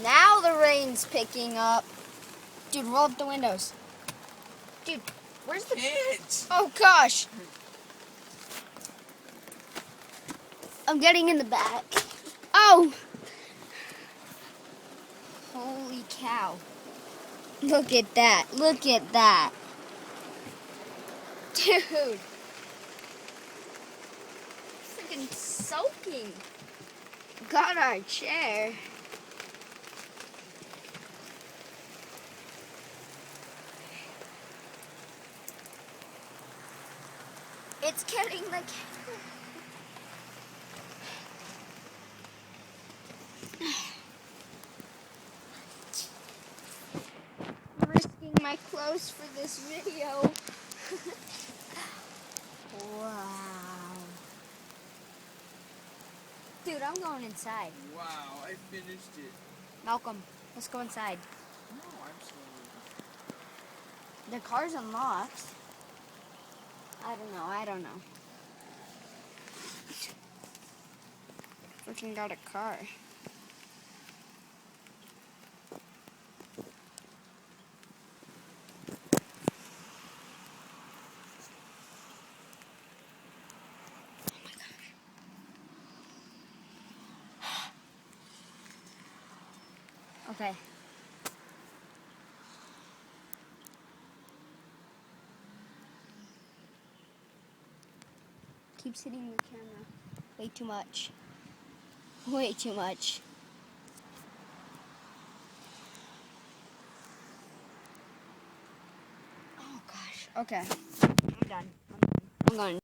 Now the rain's picking up. Dude, roll up the windows. Dude, where's the... Oh, gosh. I'm getting in the back. Oh! Holy cow. Look at that. Look at that. Dude. Freaking soaking. Got our chair. It's getting like... risking my clothes for this video. Wow. Dude, I'm going inside. Wow, I finished it. Malcolm, let's go inside. No, I'm slowly. The car's unlocked. I don't know. Freaking got a car. Okay. Keeps hitting the camera. Way too much. Way too much. Oh gosh. Okay. I'm done. I'm going.